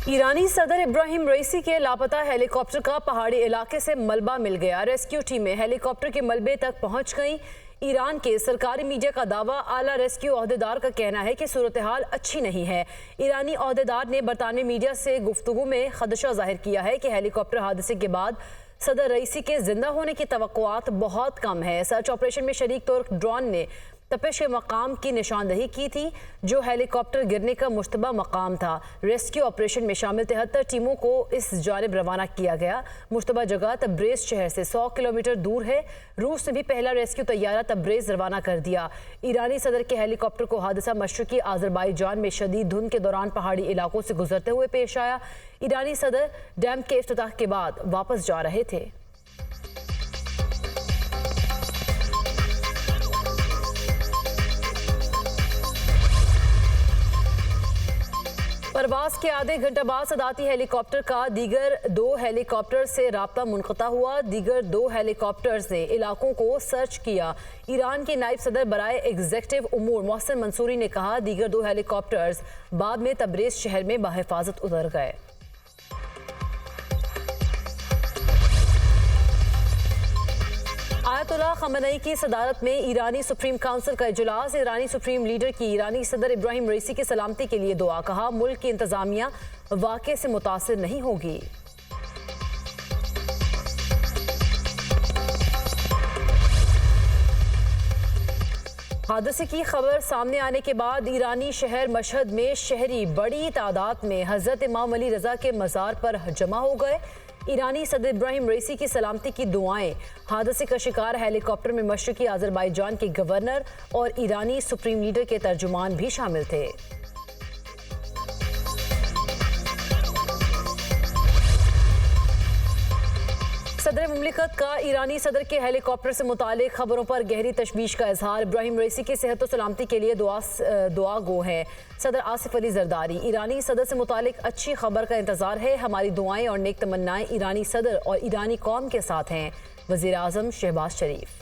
ईरानी सदर इब्राहिम रईसी के लापता हेलीकॉप्टर का पहाड़ी इलाके से मलबा मिल गया। रेस्क्यू टीमें हेलीकॉप्टर के मलबे तक पहुंच गईं। ईरान के सरकारी मीडिया का दावा, आला रेस्क्यू ओहदेदार का कहना है कि सूरत हाल अच्छी नहीं है। ईरानी ओहदेदार ने बरतानवी मीडिया से गुफ्तगू में खदशा जाहिर किया है कि हेलीकॉप्टर हादसे के बाद सदर रईसी के जिंदा होने की तवक्कुआत बहुत कम है। सर्च ऑपरेशन में शरीक तुर्क ड्रोन ने तपिश के मकाम की निशानदही की थी, जो हेलीकॉप्टर गिरने का मुश्तबा मकाम था। रेस्क्यू ऑपरेशन में शामिल 73 टीमों को इस जानिब रवाना किया गया। मुश्तबा जगह तब्रेज शहर से 100 किलोमीटर दूर है। रूस ने भी पहला रेस्क्यू तैयारा तब्रेज रवाना कर दिया। ईरानी सदर के हेलीकॉप्टर को हादसा मशरकी आज़रबाईजान में शदीद धुंध के दौरान पहाड़ी इलाकों से गुजरते हुए पेश आया। ईरानी सदर डैम के इफ्तिताह के बाद वापस जा रहे थे। परवाज के आधे घंटे बाद सदाती हेलीकॉप्टर का दीगर 2 हेलीकॉप्टर से राब्ता मुनक़ता हुआ। दीगर 2 हेलीकॉप्टर्स ने इलाकों को सर्च किया। ईरान के नायब सदर बराए एग्जीक्यूटिव उमूर मोहसिन मंसूरी ने कहा, दीगर 2 हेलीकॉप्टर्स बाद में तब्रेज शहर में बाहिफाजत उतर गए। आयतुल्लाह खamenei की सदारत में ईरानी सुप्रीम काउंसिल का इजलास। ईरानी सुप्रीम लीडर की ईरानी सदर इब्राहिम रईसी की सलामती के लिए दुआ। कहा, मुल्क की इंतजामिया वाक़े से मुतासिर नहीं होगी। हादसे की खबर सामने आने के बाद ईरानी शहर मशहद में शहरी बड़ी तादाद में हजरत इमाम अली रजा के मज़ार पर जमा हो गए। ईरानी सदर इब्राहिम रईसी की सलामती की दुआएं। हादसे का शिकार हेलीकॉप्टर में मशरकी आज़रबाईजान के गवर्नर और ईरानी सुप्रीम लीडर के तर्जुमान भी शामिल थे। सदर मुमलिकत का ईरानी सदर के हेलीकॉप्टर से मुतालिक खबरों पर गहरी तशवीश का इजहार। इब्राहिम रईसी की सेहत और सलामती के लिए दुआ गो है। सदर आसिफ अली जरदारी, ईरानी सदर से मुतालिक अच्छी खबर का इंतजार है। हमारी दुआएं और नेक तमन्नाएं ईरानी सदर और ईरानी कौम के साथ हैं। वज़ीर आज़म शहबाज शरीफ।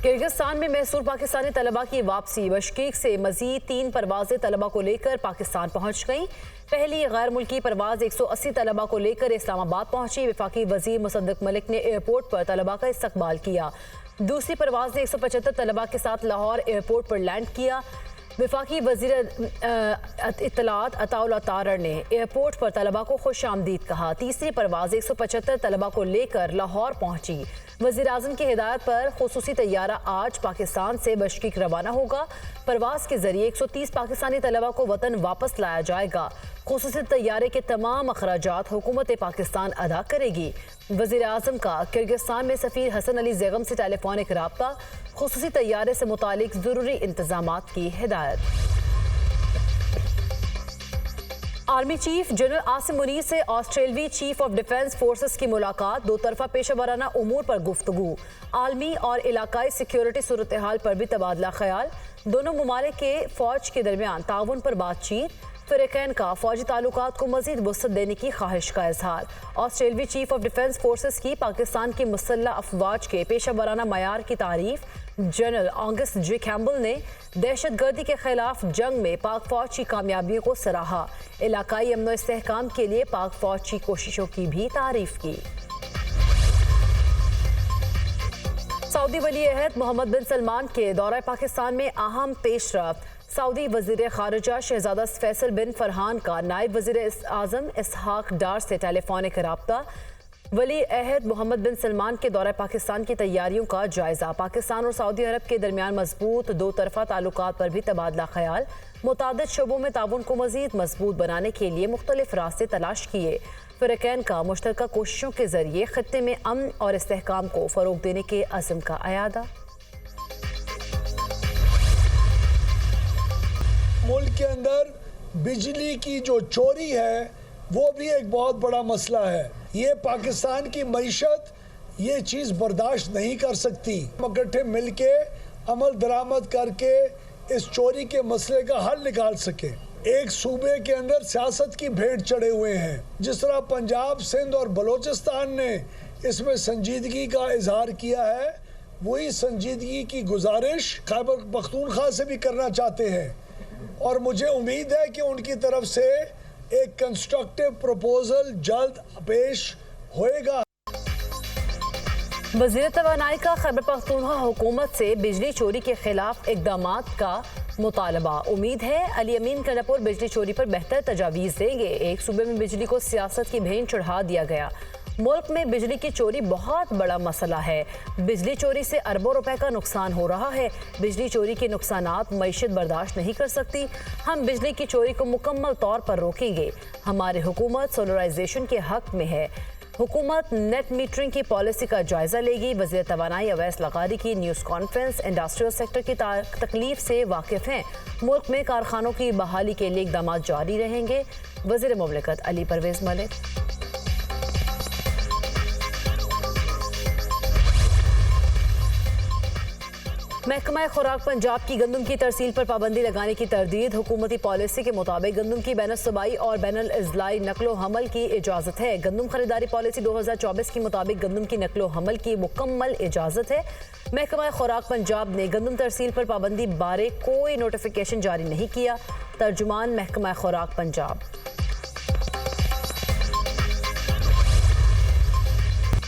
किर्गिस्तान में महसूर पाकिस्तानी तलबा की वापसी। बशकीक से मजीद 3 परवाजें तलबा को लेकर पाकिस्तान पहुंच गईं। पहली गैर मुल्की परवाज 180 तलबा को लेकर इस्लामाबाद पहुंची। वफाकी वजीर मुसद्दक मलिक ने एयरपोर्ट पर तलबा का इस्तकबाल किया। दूसरी परवाज ने 175 तलबा के साथ लाहौर एयरपोर्ट पर लैंड किया। वफाकी वजीर इत्तलात अताउल्लाह तारर ने एयरपोर्ट पर तलबा को खुश आमदीद कहा। तीसरी परवाज 175 तलबा को लेकर लाहौर पहुंची। वज़ीर आज़म की हिदायत पर खुसूसी तैयारा आज पाकिस्तान से बशकीक रवाना होगा। परवाज के जरिए 130 पाकिस्तानी तलबा को वतन वापस लाया जाएगा। खुसूसी तैयारे के तमाम अखराजात हुकूमत पाकिस्तान अदा करेगी। वज़ीर आज़म का किर्गिस्तान में सफ़ीर हसन अली ज़ैगम से टेलीफोनिक राब्ता। खुसूसी तैयारे से मुतालिक ज़रूरी इंतज़ामात की हिदायत। Army chief general Asim Munir से ऑस्ट्रेलवी चीफ ऑफ डिफेंस फोर्सेस की मुलाकात। 2 तरफा पेशा वराना उमूर पर गुफ्तगू। आलमी और इलाकाई सिक्योरिटी सूरत हाल पर भी तबादला ख्याल। दोनों ममालिक के फौज के दरमियान ताउन पर बातचीत। फ़रीक़ैन का फौजी ताल्लुकात को मज़ीद वुसअत देने की ख्वाहिश का इजहार। ऑस्ट्रेलवी चीफ ऑफ डिफेंस फोर्सेस की पाकिस्तान की मुसल्लह अफवाज के पेशा वराना मयार की तारीफ। जनरल ऑगस्ट जे कैम्बल ने दहशत गर्दी के खिलाफ जंग में पाक फौज की कामयाबियों को सराहा। इलाकाई अमन व इस्तेहकाम के लिए पाक फौज की कोशिशों की भी तारीफ की। सऊदी वली अहद मोहम्मद बिन सलमान के दौरा पाकिस्तान में अहम पेशरफ्त। सऊदी वज़ीर ख़ारिजा शहज़ादा फैसल बिन फरहान का नायब वज़ीर आज़म इसहाक डार से टेलीफोनिक राब्ता। वली अहद मोहम्मद बिन सलमान के दौरे पाकिस्तान की तैयारियों का जायजा। पाकिस्तान और सऊदी अरब के दरमियान मजबूत 2 तरफा ताल्लुकात पर भी तबादला ख्याल। मुतादिद शोबों में ताउन को मज़ीद मजबूत बनाने के लिए मुख्तलिफ रास्ते तलाश किए। फ़रीक़ैन का मुश्तरका कोशिशों के जरिए खत्ते में अमन और इस्तेहकाम को फ़रोग देने के अज़्म का अयादा। मुल्क के अंदर बिजली की जो चोरी है वो भी एक बहुत बड़ा मसला है। ये पाकिस्तान की मईशत ये चीज़ बर्दाश्त नहीं कर सकती। इकट्ठे मिल के अमल दरामद करके इस चोरी के मसले का हल निकाल सके। एक सूबे के अंदर सियासत की भेंट चढ़े हुए हैं। जिस तरह पंजाब, सिंध और बलोचिस्तान ने इसमें संजीदगी का इजहार किया है, वही संजीदगी की गुजारिश खैबर पख्तूनख्वा से भी करना चाहते हैं और मुझे उम्मीद है कि उनकी तरफ से एक कंस्ट्रक्टिव प्रपोजल जल्द पेश होएगा। वज़ीर तवानाई का खैबर पख्तूनख्वा हुकूमत से बिजली चोरी के खिलाफ इक़दामात का मुतालबा। उम्मीद है अली अमीन कंडापुर बिजली चोरी पर बेहतर तजावीज़ देंगे। एक सूबे में बिजली को सियासत की भेंट चढ़ा दिया गया। मुल्क में बिजली की चोरी बहुत बड़ा मसला है। बिजली चोरी से अरबों रुपए का नुकसान हो रहा है। बिजली चोरी के नुकसानात मईशत बर्दाश्त नहीं कर सकती। हम बिजली की चोरी को मुकम्मल तौर पर रोकेंगे। हमारी हुकूमत सोलराइजेशन के हक में है। हुकूमत नेट मीटरिंग की पॉलिसी का जायजा लेगी। वज़ीर तवानाई अवैस लगारी की न्यूज़ कॉन्फ्रेंस। इंडस्ट्रियल सेक्टर की तकलीफ से वाकिफ हैं। मुल्क में कारखानों की बहाली के लिए इक़दाम जारी रहेंगे। वज़ीर मुमलिकत अली परवेज़ मलिक। महकमा खुराक पंजाब की गंदम की तरसील पर पाबंदी लगाने की तरदीद। हुकूमती पॉलिसी के मुताबिक गंदम की बैन सूबाई और बैन अज़लाई नकलो हमल की इजाज़त है। गंदम खरीदारी पॉलिसी 2024 के मुताबिक गंदम की नकलो हमल की मुकम्मल इजाज़त है। महकमा खुराक पंजाब ने गंदम तरसील पर पाबंदी बारे कोई नोटिफिकेशन जारी नहीं किया। तर्जुमान महकमा खुराक पंजाब।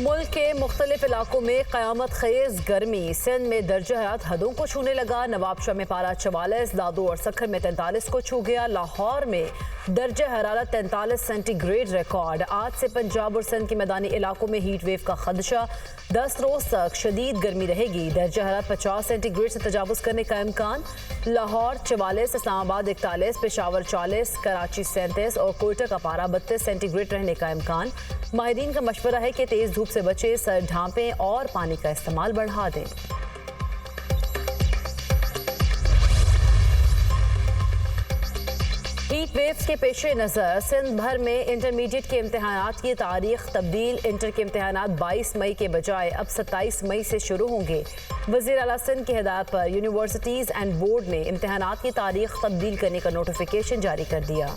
मुल्क के मुख्तलिफ इलाकों में क़यामत खेज गर्मी। सिंध में दर्जा हरारत हदों को छूने लगा। नवाबशाह में पारा 44, दादू और सखर में 43 को छू गया। लाहौर में दर्जा हरारत 43 सेंटीग्रेड रिकॉर्ड। आज से पंजाब और सिंध के मैदानी इलाकों में हीट वेव का खदशा। 10 रोज तक शदीद गर्मी रहेगी। दर्जा हरारत 50 सेंटीग्रेड से तजावुज करने का इम्कान। लाहौर 44, इस्लामाबाद 41, पेशावर 40, कराची 37 और कोयटा का पारा 32 सेंटीग्रेड रहने का इम्कान। माहिरीन का मशवरा है कि तेज धूप से बचे, सर ढांपें और पानी का इस्तेमाल बढ़ा दें। हीट वेव्स के पेश नज़र सिंध भर में इंटरमीडिएट के इम्तहानात की तारीख तब्दील। इंटर के इम्तहानात 22 मई के बजाय अब 27 मई से शुरू होंगे। वज़ीर आला सिंध की हिदायत पर यूनिवर्सिटीज़ एंड बोर्ड ने इम्तहानात की तारीख तब्दील करने का नोटिफिकेशन जारी कर दिया।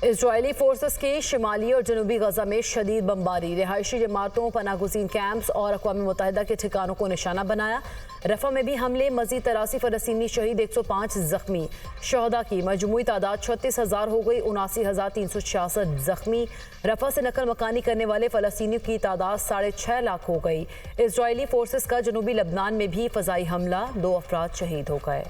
इजरायली फोर्सेस की शिमाली और जनूबी गजा में शदीद बमबारी। रिहायशी जमातों, पनागुज़ीन कैंप्स और अक़वाम मुत्तहिदा के ठिकानों को निशाना बनाया। रफ़ा में भी हमले। मज़ीद 83 फ़लस्तीनी शहीद, 105 ज़ख्मी। शहदा की मजमूई तादाद 36,000 हो गई। 79,366 ज़ख्मी। रफ़ा से नकल मकानी करने वाले फ़लस्तीनियों की तादाद 6.5 लाख हो गई। इजरायली फोर्सेस का जनूबी लबनान में भी फ़ज़ाई हमला, 2 अफराद शहीद हो गए।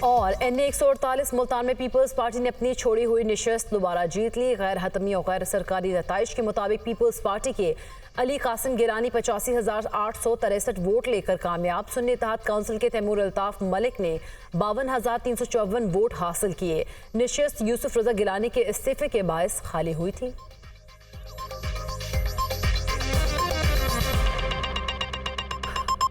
और NA 148 मुल्तान में पीपल्स पार्टी ने अपनी छोड़ी हुई निशस्त दोबारा जीत ली। गैर हतमी और गैर सरकारी नताइज के मुताबिक पीपल्स पार्टी के अली कासिम गिरानी 85,863 वोट लेकर कामयाब। सुन्नी इत्तेहाद काउंसिल के तैमूर अल्ताफ मलिक ने 52,354 वोट हासिल किए। निशस्त यूसुफ रजा गिलानी के इस्तीफे के बायस खाली हुई थी।